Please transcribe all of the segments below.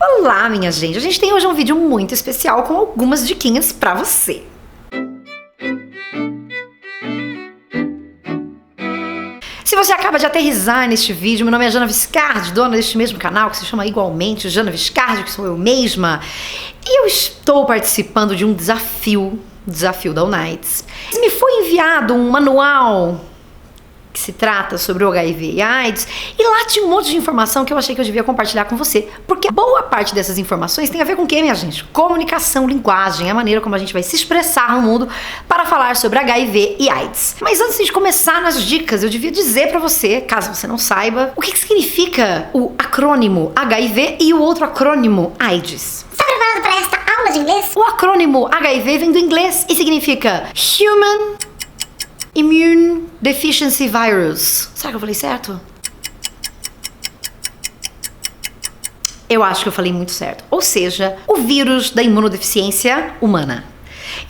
Olá, minha gente! A gente tem hoje um vídeo muito especial com algumas diquinhas pra você. Se você acaba de aterrissar neste vídeo, meu nome é Jana Viscardi, dona deste mesmo canal que se chama igualmente Jana Viscardi, que sou eu mesma. E eu estou participando de um desafio da Unites. Me foi enviado um manual que se trata sobre o HIV e AIDS, e lá tinha um monte de informação que eu achei que eu devia compartilhar com você, porque boa parte dessas informações tem a ver com o que, minha gente? Comunicação, linguagem, a maneira como a gente vai se expressar no mundo para falar sobre HIV e AIDS. Mas antes de começar nas dicas, eu devia dizer pra você, caso você não saiba, o que significa o acrônimo HIV e o outro acrônimo AIDS. Está preparado para esta aula de inglês? O acrônimo HIV vem do inglês e significa Human Immune Deficiency Virus. Será que eu falei certo? Eu acho que eu falei muito certo. Ou seja, o vírus da imunodeficiência humana.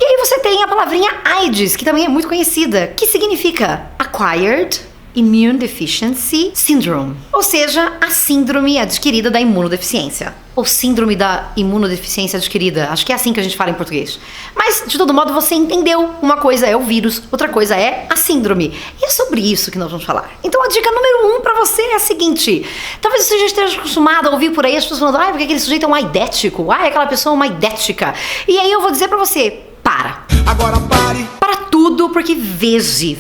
E aí você tem a palavrinha AIDS, que também é muito conhecida, que significa Acquired Immune Deficiency Syndrome. Ou seja, a síndrome adquirida da imunodeficiência. Ou síndrome da imunodeficiência adquirida. Acho que é assim que a gente fala em português. Mas, de todo modo, você entendeu. Uma coisa é o vírus, outra coisa é a síndrome. E é sobre isso que nós vamos falar. Então, a dica número 1 pra você é a seguinte. Talvez você já esteja acostumado a ouvir por aí as pessoas falando, porque aquele sujeito é um aidético. Aquela pessoa é uma aidética. E aí eu vou dizer pra você, para. Agora pare. Para tudo, porque veja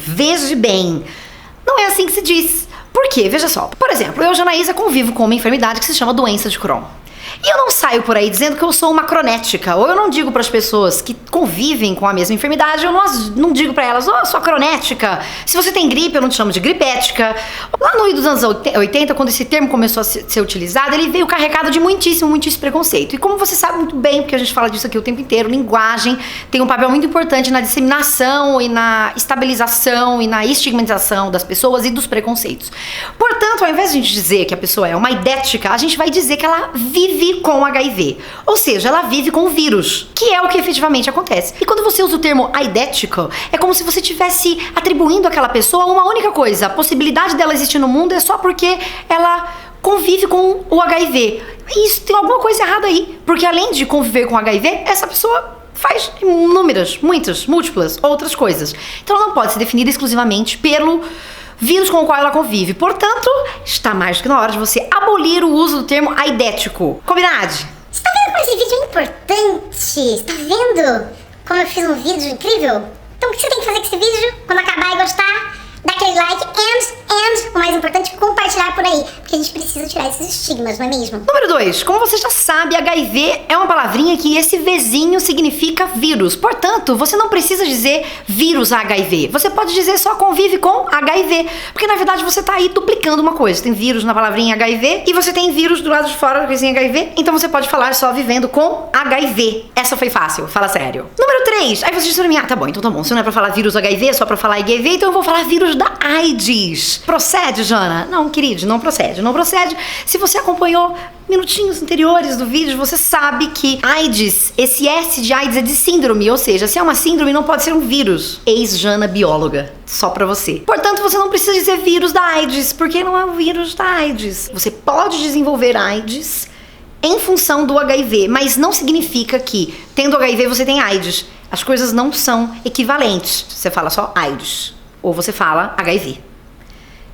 bem. Não é assim que se diz. Por quê? Veja só. Por exemplo, eu, Janaísa, convivo com uma enfermidade que se chama doença de Crohn. E eu não saio por aí dizendo que eu sou uma cronética, ou eu não digo para as pessoas que convivem com a mesma enfermidade, eu não digo para elas, eu sou cronética. Se você tem gripe, eu não te chamo de gripética. Lá no meio dos anos 80, quando esse termo começou a ser utilizado, ele veio carregado de muitíssimo preconceito. E como você sabe muito bem, porque a gente fala disso aqui o tempo inteiro, linguagem tem um papel muito importante na disseminação e na estabilização e na estigmatização das pessoas e dos preconceitos. Portanto, ao invés de a gente dizer que a pessoa é uma aidética, a gente vai dizer que ela vive com HIV, ou seja, ela vive com o vírus, que é o que efetivamente acontece. E quando você usa o termo aidético, é como se você estivesse atribuindo àquela pessoa uma única coisa, a possibilidade dela existir no mundo é só porque ela convive com o HIV. E isso tem alguma coisa errada aí, porque além de conviver com o HIV, essa pessoa faz inúmeras, muitas, múltiplas outras coisas. Então ela não pode ser definida exclusivamente pelo vírus com o qual ela convive. Portanto, está mais do que na hora de você abolir o uso do termo aidético. Combinado? Está vendo como esse vídeo é importante? Está vendo como eu fiz um vídeo incrível? Então o que você tem que fazer com esse vídeo? Quando acabar e gostar, dá aquele like e, o mais importante, compartilhar por aí. Porque a gente precisa tirar esses estigmas, não é mesmo? Número 2. Como você já sabe, HIV é uma palavrinha que esse Vzinho significa vírus. Portanto, você não precisa dizer vírus HIV. Você pode dizer só convive com HIV. Porque, na verdade, você tá aí duplicando uma coisa. Tem vírus na palavrinha HIV e você tem vírus do lado de fora da coisinha HIV. Então você pode falar só vivendo com HIV. Essa foi fácil, fala sério. Número 3. Aí você diz pra mim, tá bom, então tá bom. Se não é pra falar vírus HIV, é só pra falar HIV, então eu vou falar vírus da AIDS. Procede, Jana? Não, querido, não procede. Não procede. Se você acompanhou minutinhos anteriores do vídeo, você sabe que AIDS, esse S de AIDS é de síndrome, ou seja, se é uma síndrome não pode ser um vírus. Ex-Jana bióloga, só pra você. Portanto, você não precisa dizer vírus da AIDS, porque não é o vírus da AIDS. Você pode desenvolver AIDS em função do HIV, mas não significa que, tendo HIV, você tem AIDS. As coisas não são equivalentes. Você fala só AIDS, ou você fala HIV.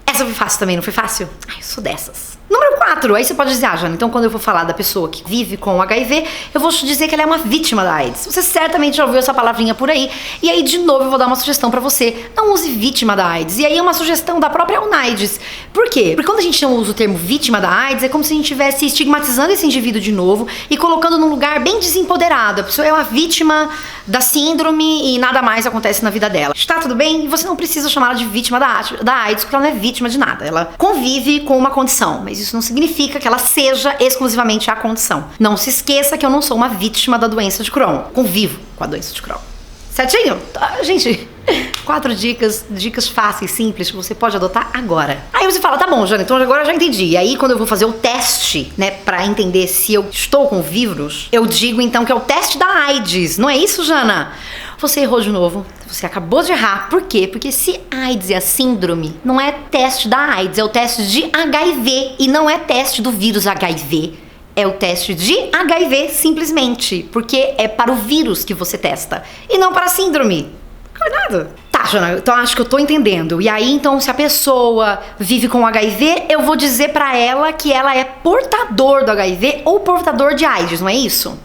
Essa foi fácil também, não foi fácil? Ai, eu sou dessas. Número 4, aí você pode dizer, Jana, então quando eu for falar da pessoa que vive com HIV, eu vou te dizer que ela é uma vítima da AIDS. Você certamente já ouviu essa palavrinha por aí, e aí de novo eu vou dar uma sugestão pra você. Não use vítima da AIDS. E aí é uma sugestão da própria UNAIDS. Por quê? Porque quando a gente usa o termo vítima da AIDS, é como se a gente estivesse estigmatizando esse indivíduo de novo e colocando num lugar bem desempoderado. A pessoa é uma vítima da síndrome e nada mais acontece na vida dela. Está tudo bem? E você não precisa chamar ela de vítima da AIDS, porque ela não é vítima de nada. Ela convive com uma condição, mas isso não significa que ela seja exclusivamente a condição. Não se esqueça que eu não sou uma vítima da doença de Crohn. Convivo com a doença de Crohn. Certinho? Gente, 4 dicas fáceis, simples, que você pode adotar agora. Aí você fala, tá bom, Jana, então agora eu já entendi. E aí quando eu vou fazer o teste, né, pra entender se eu estou com vírus, eu digo então que é o teste da AIDS. Não é isso, Jana? Você errou de novo. Você acabou de errar. Por quê? Porque se AIDS é a síndrome, não é teste da AIDS, é o teste de HIV. E não é teste do vírus HIV. É o teste de HIV, simplesmente. Porque é para o vírus que você testa. E não para a síndrome. Acordado? Tá, Jana, então acho que eu tô entendendo. E aí, então, se a pessoa vive com HIV, eu vou dizer pra ela que ela é portador do HIV ou portador de AIDS, não é isso?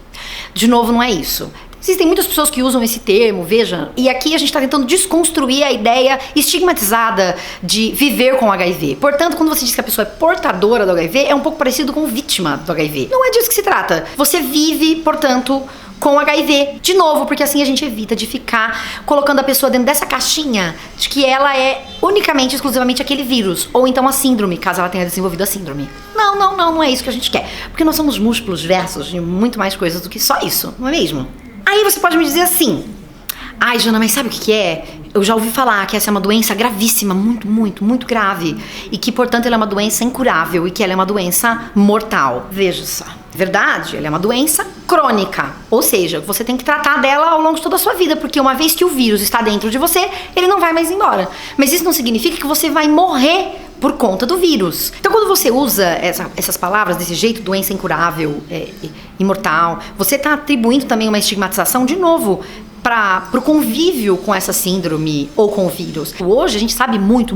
De novo, não é isso. Existem muitas pessoas que usam esse termo, veja, e aqui a gente está tentando desconstruir a ideia estigmatizada de viver com HIV. Portanto, quando você diz que a pessoa é portadora do HIV, é um pouco parecido com vítima do HIV. Não é disso que se trata. Você vive, portanto, com HIV. De novo, porque assim a gente evita de ficar colocando a pessoa dentro dessa caixinha de que ela é unicamente, exclusivamente aquele vírus, ou então a síndrome, caso ela tenha desenvolvido a síndrome. Não é isso que a gente quer. Porque nós somos múltiplos diversos de muito mais coisas do que só isso, não é mesmo? Aí você pode me dizer assim: ai, Jana, mas sabe o que é? Eu já ouvi falar que essa é uma doença gravíssima, muito grave. E que, portanto, ela é uma doença incurável e que ela é uma doença mortal. Veja só. Verdade, ela é uma doença crônica. Ou seja, você tem que tratar dela ao longo de toda a sua vida, porque uma vez que o vírus está dentro de você, ele não vai mais embora. Mas isso não significa que você vai morrer por conta do vírus. Então, quando você usa essas palavras desse jeito, doença incurável, imortal, você está atribuindo também uma estigmatização, de novo, para o convívio com essa síndrome ou com o vírus. Hoje a gente sabe muito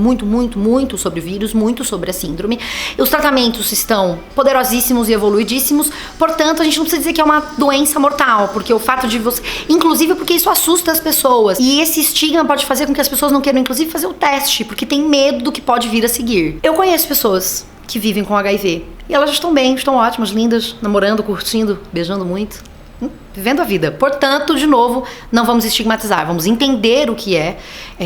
sobre o vírus, muito sobre a síndrome. Os tratamentos estão poderosíssimos e evoluidíssimos, portanto a gente não precisa dizer que é uma doença mortal, porque o fato de você... Inclusive porque isso assusta as pessoas. E esse estigma pode fazer com que as pessoas não queiram, inclusive, fazer o teste, porque tem medo do que pode vir a seguir. Eu conheço pessoas que vivem com HIV e elas estão bem, estão ótimas, lindas, namorando, curtindo, beijando muito. Vivendo a vida. Portanto, de novo, não vamos estigmatizar, vamos entender o que é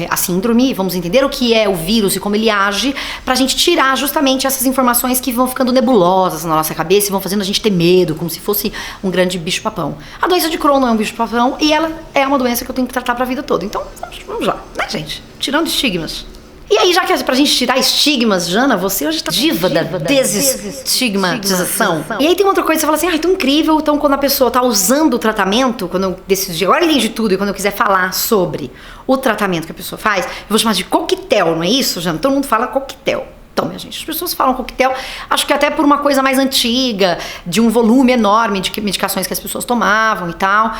a síndrome, vamos entender o que é o vírus e como ele age, pra gente tirar justamente essas informações que vão ficando nebulosas na nossa cabeça e vão fazendo a gente ter medo, como se fosse um grande bicho-papão. A doença de Crohn não é um bicho-papão e ela é uma doença que eu tenho que tratar pra vida toda. Então, vamos lá, né, gente? Tirando estigmas. E aí, já que é pra gente tirar estigmas, Jana, você hoje tá diva da desestigmatização. E aí tem outra coisa, você fala assim, ai, tão incrível, então quando a pessoa tá usando o tratamento, quando eu decidi, agora eu entendi tudo, e quando eu quiser falar sobre o tratamento que a pessoa faz, eu vou chamar de coquetel, não é isso, Jana? Todo mundo fala coquetel. Então, minha gente, as pessoas falam coquetel, acho que até por uma coisa mais antiga, de um volume enorme de medicações que as pessoas tomavam e tal.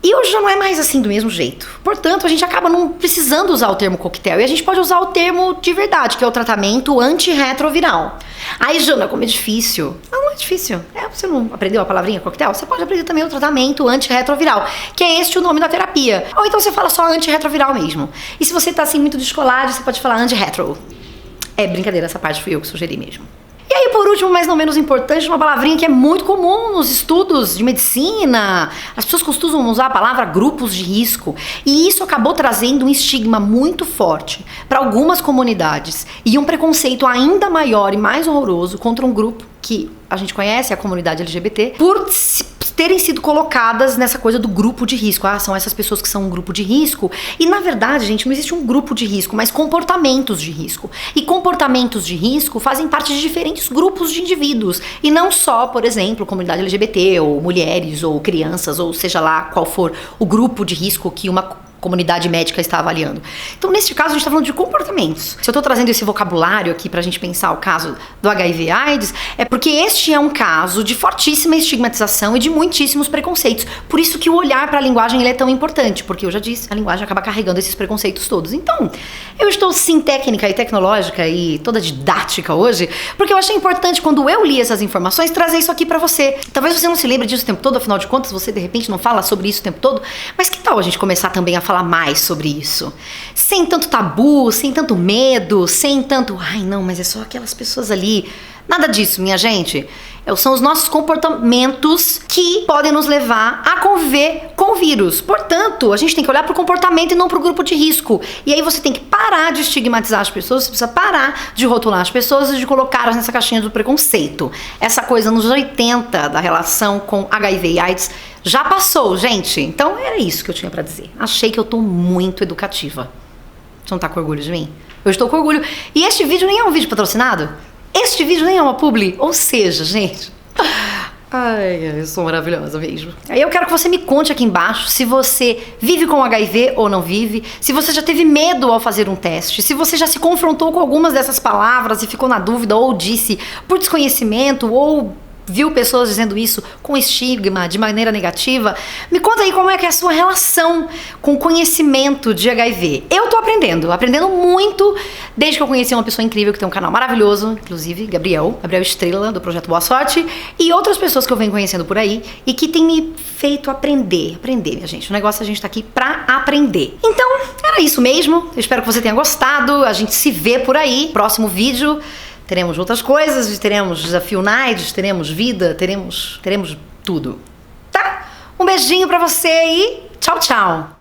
E hoje já não é mais assim do mesmo jeito. Portanto, a gente acaba não precisando usar o termo coquetel. E a gente pode usar o termo de verdade, que é o tratamento antirretroviral. Aí, Jana, como é difícil. Não é difícil. Você não aprendeu a palavrinha coquetel? Você pode aprender também o tratamento antirretroviral, que é este o nome da terapia. Ou então você fala só antirretroviral mesmo. E se você tá assim muito descolado, você pode falar antirretro. É brincadeira, essa parte fui eu que sugeri mesmo. E aí, por último, mas não menos importante, uma palavrinha que é muito comum nos estudos de medicina. As pessoas costumam usar a palavra grupos de risco. E isso acabou trazendo um estigma muito forte para algumas comunidades e um preconceito ainda maior e mais horroroso contra um grupo que a gente conhece, a comunidade LGBT, por terem sido colocadas nessa coisa do grupo de risco. Ah, são essas pessoas que são um grupo de risco. E na verdade, gente, não existe um grupo de risco, mas comportamentos de risco. E comportamentos de risco fazem parte de diferentes grupos de indivíduos. E não só, por exemplo, comunidade LGBT, ou mulheres, ou crianças, ou seja lá qual for o grupo de risco que uma comunidade médica está avaliando. Então, neste caso, a gente está falando de comportamentos. Se eu estou trazendo esse vocabulário aqui para a gente pensar o caso do HIV/AIDS, é porque este é um caso de fortíssima estigmatização e de muitíssimos preconceitos. Por isso que o olhar para a linguagem ele é tão importante, porque eu já disse, a linguagem acaba carregando esses preconceitos todos. Então, eu estou sim técnica e tecnológica e toda didática hoje, porque eu achei importante, quando eu li essas informações, trazer isso aqui para você. Talvez você não se lembre disso o tempo todo, afinal de contas, você de repente não fala sobre isso o tempo todo, mas que tal a gente começar também a falar mais sobre isso? Sem tanto tabu, sem tanto medo, sem tanto, ai não, mas é só aquelas pessoas ali. Nada disso, minha gente. São os nossos comportamentos que podem nos levar a conviver com o vírus. Portanto, a gente tem que olhar para o comportamento e não para o grupo de risco. E aí você tem que parar de estigmatizar as pessoas, você precisa parar de rotular as pessoas e de colocá-las nessa caixinha do preconceito. Essa coisa nos 80 da relação com HIV e AIDS já passou, gente. Então era isso que eu tinha para dizer. Achei que eu tô muito educativa. Você não tá com orgulho de mim? Eu estou com orgulho. E este vídeo nem é um vídeo patrocinado? Este vídeo nem é uma publi, ou seja, gente... Ai, eu sou maravilhosa mesmo. Aí eu quero que você me conte aqui embaixo se você vive com HIV ou não vive, se você já teve medo ao fazer um teste, se você já se confrontou com algumas dessas palavras e ficou na dúvida ou disse por desconhecimento ou viu pessoas dizendo isso com estigma, de maneira negativa. Me conta aí como é que é a sua relação com o conhecimento de HIV. Eu tô aprendendo muito, desde que eu conheci uma pessoa incrível que tem um canal maravilhoso, inclusive Gabriel Estrela, do Projeto Boa Sorte, e outras pessoas que eu venho conhecendo por aí e que tem me feito aprender, minha gente. O negócio a gente tá aqui pra aprender. Então, era isso mesmo. Eu espero que você tenha gostado. A gente se vê por aí. Próximo vídeo teremos outras coisas, teremos desafio Nights, teremos vida, teremos tudo. Tá? Um beijinho pra você e tchau, tchau!